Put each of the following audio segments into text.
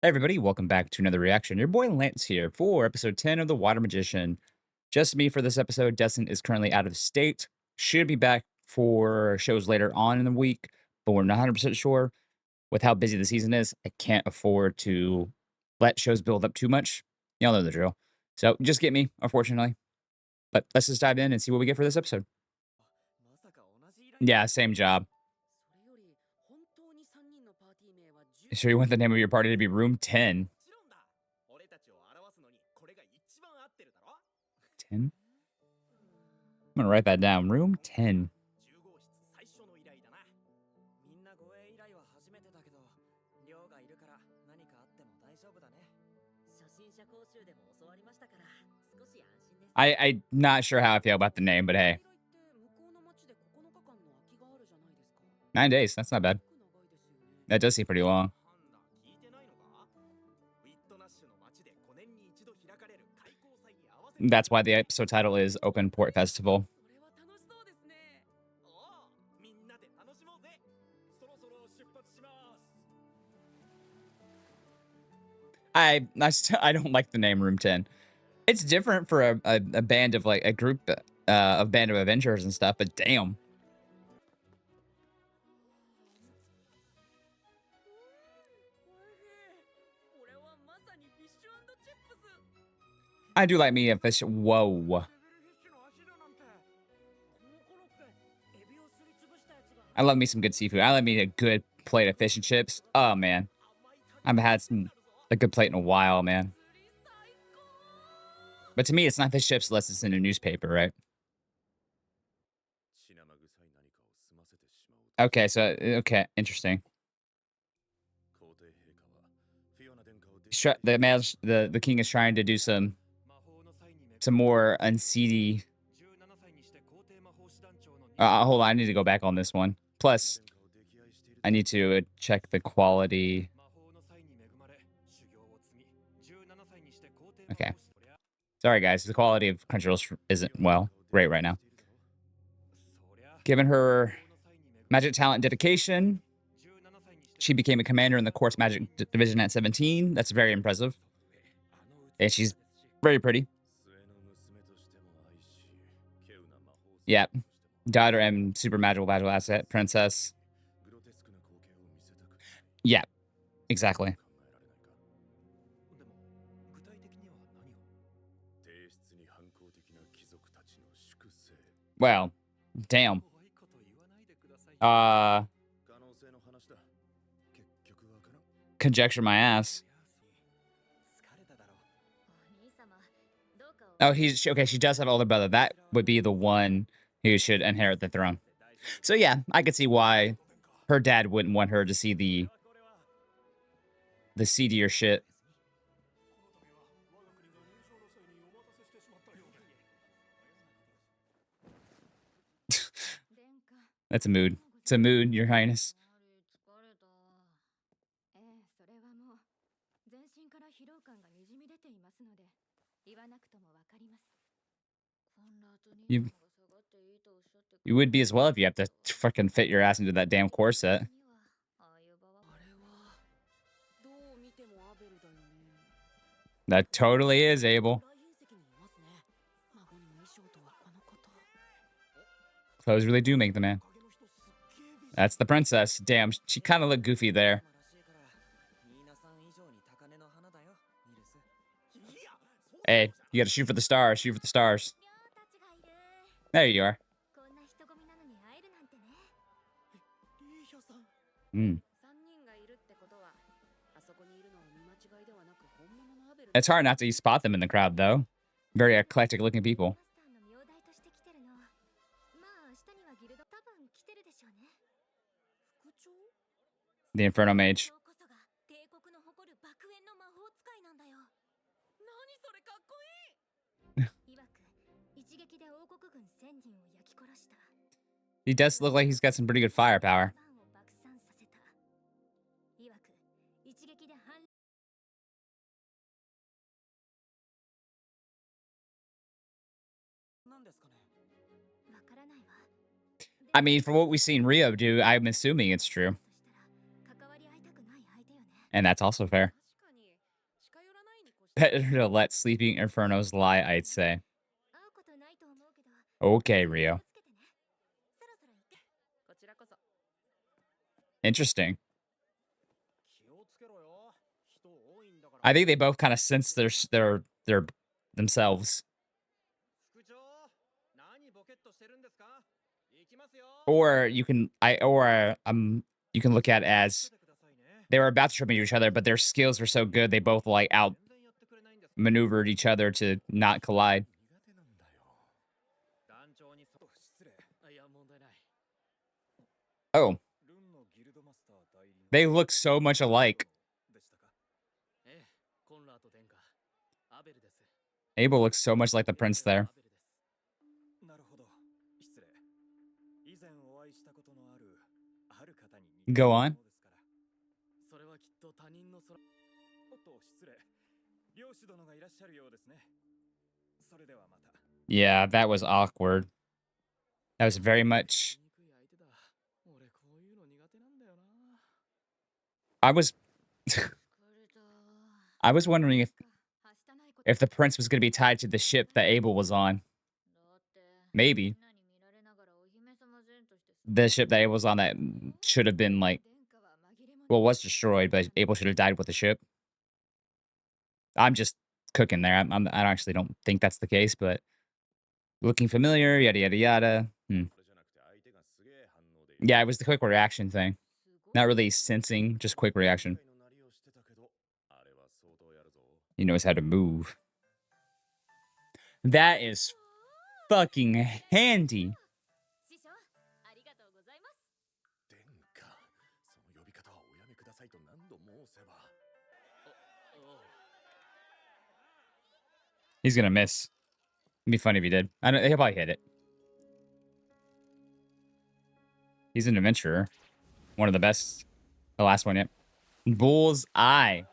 Hey everybody, welcome back to another reaction. Your boy Lance here for episode 10 of The Water Magician. Just me for this episode. Destin is currently out of state. Should be back for shows later on in the week, but we're not 100% sure. With how busy the season is, I can't afford to let shows build up too much. Y'all know the drill. So just get me, unfortunately. But let's just dive in and see what we get for this episode. Yeah, same job. Sure you want the name of your party to be Room 10? 10? I'm gonna write that down. Room 10. I'm not sure how I feel about the name, but hey. 9 days, that's not bad. That does seem pretty long. That's why the episode title is Open Port Festival. I don't like the name Room 10. It's different for a band of like a group of band of adventurers and stuff, but damn. I do like me a fish. Whoa. I love me some good seafood. I love me a good plate of fish and chips. Oh man. I haven't had a good plate in a while, man. But to me, it's not fish chips unless it's in a newspaper, right? Okay, so okay, interesting. The king is trying to do some more unseedy. Hold on, I need to go back on this one. Plus, I need to check the quality. Okay. Sorry, guys. The quality of Crunchyroll isn't, well, great right now. Given her magic talent dedication, she became a commander in the course magic division at 17. That's very impressive. And she's very pretty. Yeah. Daughter and super magical asset, princess. Yeah, exactly. Well, damn. Uh, Conjecture my ass. Oh, okay. She does have an older brother. That would be the one who should inherit the throne. So yeah, I could see why her dad wouldn't want her to see the seedier shit. That's a mood. It's a mood, Your Highness. You you would be as well if you have to fucking fit your ass into that damn corset. That totally is, Abel. Clothes really do make the man. That's the princess. Damn, she kind of looked goofy there. Hey, you gotta shoot for the stars. Shoot for the stars. There you are. Mm. It's hard not to spot them in the crowd, though. Very eclectic looking people. The Inferno Mage. He does look like he's got some pretty good firepower. I mean, from what we've seen Rio do, I'm assuming it's true. And that's also fair. better to let sleeping infernos lie, I'd say. Okay, Rio. Interesting. I think they both kind of sense their themselves. Or you can look at it as they were about to trip into each other, but their skills were so good they both like outmaneuvered each other to not collide. Oh, they look so much alike. Abel looks so much like the prince there. Go on. Yeah, that was awkward. That was very much. I was I was wondering if the prince was going to be tied to the ship that Abel was on. Maybe the ship that Abel was on that should have been like, well, was destroyed, but Abel should have died with the ship. I'm just cooking there. I actually don't think that's the case, but looking familiar, yada yada yada. Yeah, it was the quick reaction thing. Not really sensing, just quick reaction. He knows how to move. That is fucking handy. He's gonna miss. It'd be funny if he did. I don't. He'll probably hit it. He's an adventurer. One of the best. The last one yet. Bull's eye.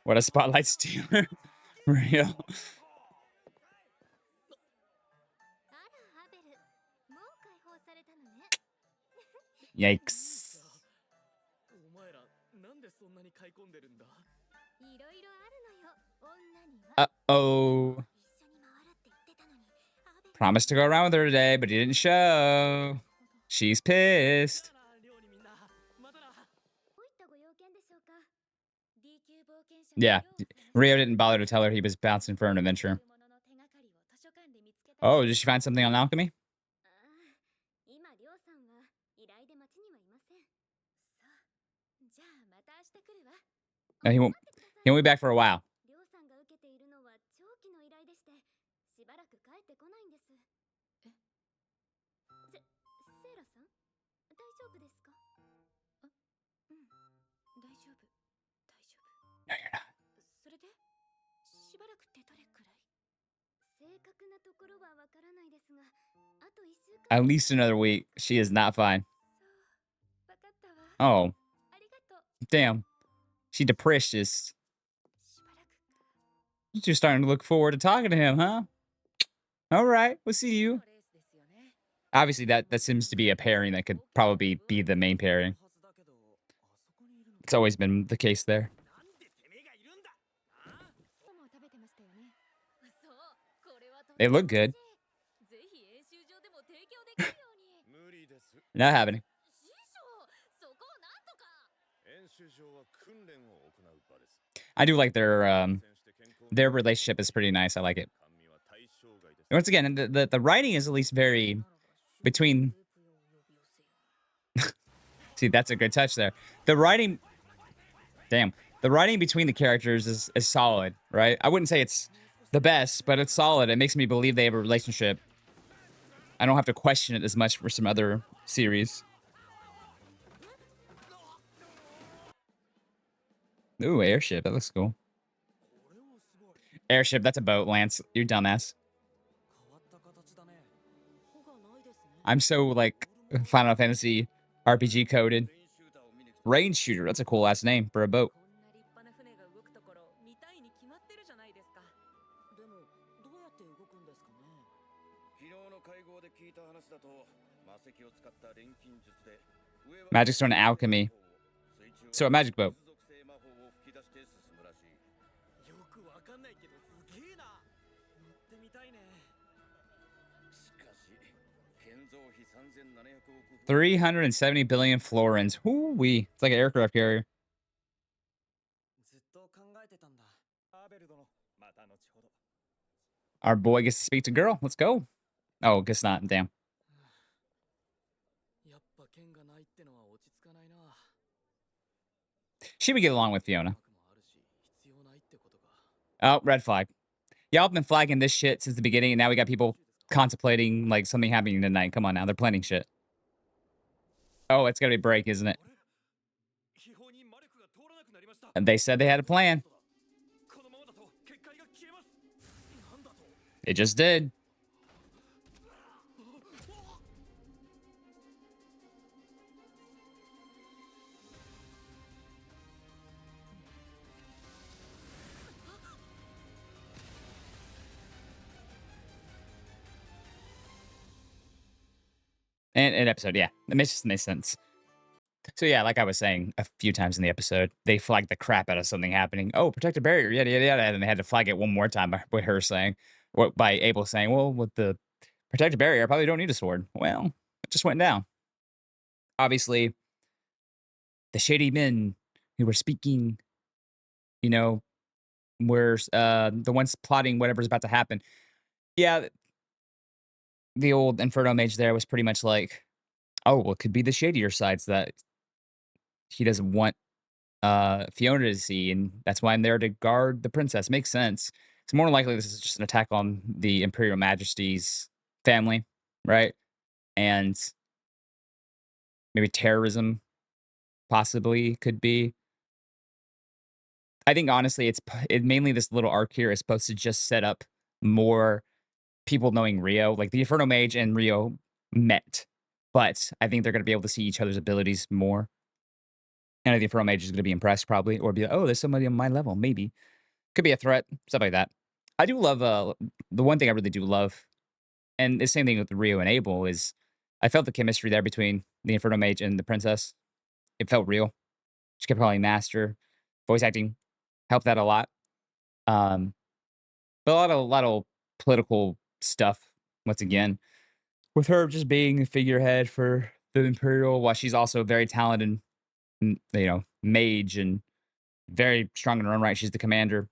What a spotlight stealer. Real. Yikes. Uh-oh. Promised to go around with her today, but he didn't show. She's pissed. Yeah. Rio didn't bother to tell her he was bouncing for an adventure. Oh, did she find something on alchemy? No, he won't be back for a while. No, you're not. At least another week. She is not fine. Oh. Damn. She depressed. You're starting to look forward to talking to him, huh? All right, we'll see you. Obviously, that seems to be a pairing that could probably be the main pairing. It's always been the case there. They look good. Not happening. I do like their relationship is pretty nice. I like it. Once again, the writing is at least very between. See, that's a good touch there. The writing, damn, the writing between the characters is solid, right? I wouldn't say it's the best, but it's solid. It makes me believe they have a relationship. I don't have to question it as much for some other series. Ooh, airship. That looks cool. Airship, that's a boat, Lance. You dumbass. I'm so, like, Final Fantasy RPG coded. Range shooter. That's a cool ass name for a boat. Magic Stone Alchemy. So a magic boat. よくわかんないけどすげえな。乗ってみたいね。370 billion florins. Ooh wee. It's like an aircraft carrier. ずっと考えてたんだ。アーベル殿、また後ほど。Our boy gets to speak to girl. Let's go. Oh, guess not. Damn. やっぱ剣がないってのは落ち着かないな。 She would get along with Fiona. 額もあるし、必要ないってことか。Oh, red flag. Y'all have been flagging this shit since the beginning, and now we got people contemplating like something happening tonight. Come on now, they're planning shit. Oh, it's gonna be break, isn't it? 秘宝に魔力が通らなくなりました。 And they said they had a plan. このままだと結界が消えます。なんだと。 It just did. And an episode, yeah, it makes sense. So yeah, like I was saying a few times in the episode, they flagged the crap out of something happening. Oh, protect a barrier, yada yada yada, and they had to flag it one more time by her saying, what by Abel saying, well, with the protect a barrier, I probably don't need a sword. Well, it just went down. Obviously, the shady men who were speaking, you know, were the ones plotting whatever's about to happen. Yeah, the old Inferno mage there was pretty much like, oh, well, it could be the shadier sides that he doesn't want Fiona to see, and that's why I'm there to guard the princess. Makes sense. It's more likely this is just an attack on the Imperial Majesty's family, right? And maybe terrorism possibly could be. I think honestly, it mainly this little arc here is supposed to just set up more people knowing Rio. Like the Inferno Mage and Rio met, but I think they're going to be able to see each other's abilities more. And the Inferno Mage is going to be impressed probably, or be like, oh, there's somebody on my level, maybe. Could be a threat, stuff like that. I do love the one thing I really do love, and the same thing with Rio and Abel is I felt the chemistry there between the Inferno Mage and the princess. It felt real. She kept calling master. Voice acting helped that a lot. Um, but a lot of political stuff once again with her just being a figurehead for the Imperial, while she's also very talented, mage and very strong in her own right. She's the commander.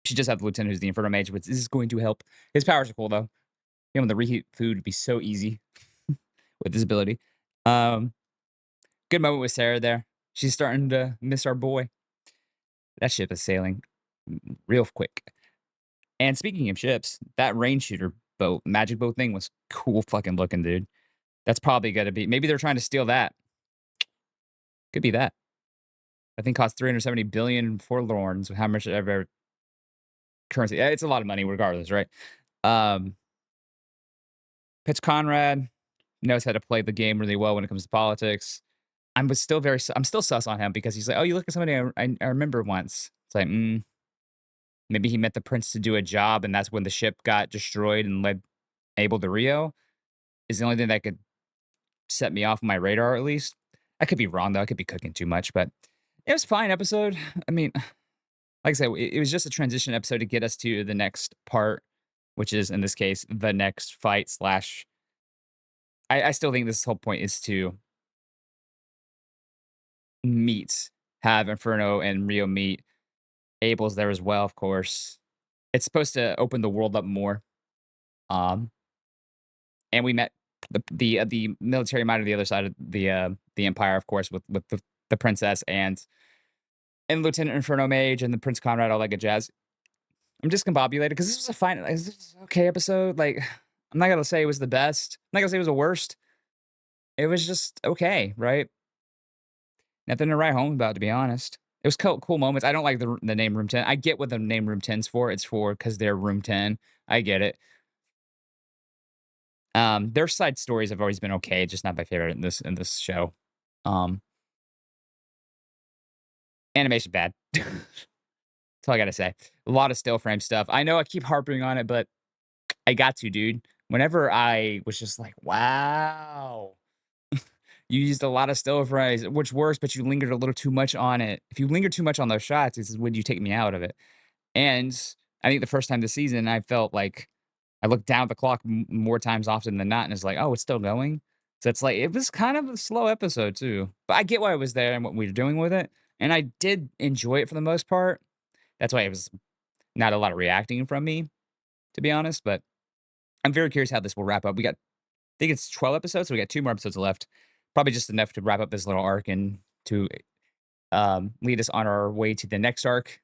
She just had the lieutenant who's the Inferno Mage, which is going to help. His powers are cool though. Being able to reheat food would be so easy with this ability. Um, Good moment with Sarah there. She's starting to miss our boy. That ship is sailing real quick. And speaking of ships, that rain shooter boat, magic boat thing was cool fucking looking, dude. That's probably gonna be. Maybe they're trying to steal that. Could be that. I think cost 370 billion forlorns. How much ever currency? Yeah, it's a lot of money, regardless, right? Um, Pitch Conrad knows how to play the game really well when it comes to politics. I'm still sus on him because he's like, oh, you look at somebody I remember once. It's like, maybe he met the prince to do a job, and that's when the ship got destroyed and led Abel to Rio. Is the only thing that could set me off my radar, at least. I could be wrong though. I could be cooking too much, but it was a fine episode. I mean, like I said, it was just a transition episode to get us to the next part, which is in this case the next fight slash. I still think this whole point is to have Inferno and Rio meet. Abel's there as well, of course. It's supposed to open the world up more. Um, and we met the military might of the other side of the empire, of course, with the princess and Lieutenant Inferno Mage and the Prince Conrad, all that good jazz. I'm discombobulated because this was a fine, this was an okay episode. Like, I'm not gonna say it was the best. I'm not gonna say it was the worst. It was just okay, right? Nothing to write home about, to be honest. It was cool moments. I don't like the name Room 10. I get what the name Room 10's for. It's for because they're Room 10. I get it. Their side stories have always been okay, just not my favorite in this show. Um, Animation bad. That's all I gotta say. A lot of still frame stuff. I know I keep harping on it, but I got to, dude. Whenever I was just like, wow, You used a lot of still fries, which works, but you lingered a little too much on it. If you linger too much on those shots, this is when you take me out of it. And I think the first time this season, I felt like I looked down at the clock more times often than not, and it's like, oh, it's still going. So it's like it was kind of a slow episode too, but I get why it was there and what we were doing with it, and I did enjoy it for the most part. That's why it was not a lot of reacting from me, to be honest. But I'm very curious how this will wrap up. We got, I think it's 12 episodes, so we got 2 more episodes left. Probably just enough to wrap up this little arc and to lead us on our way to the next arc.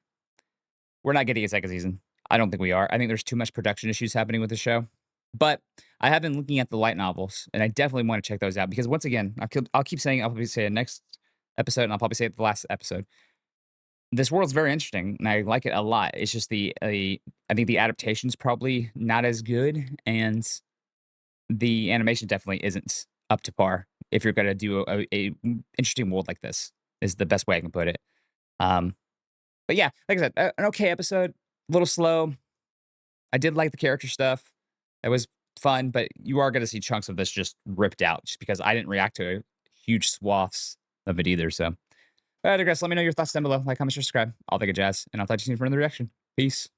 We're not getting a second season. I don't think we are. I think there's too much production issues happening with the show. But I have been looking at the light novels, and I definitely want to check those out because once again, I'll keep saying I'll probably say it next episode, and I'll probably say it the last episode. This world's very interesting, and I like it a lot. It's just I think the adaptation's probably not as good, and the animation definitely isn't up to par. If you're gonna do a interesting world like this, is the best way I can put it. Um, but yeah, like I said, an okay episode, a little slow. I did like the character stuff. It was fun, but you are gonna see chunks of this just ripped out just because I didn't react to huge swaths of it either. So, I digress. Let me know your thoughts down below. Like, comment, share, subscribe, all that good jazz, and I'll talk to you soon for another reaction. Peace.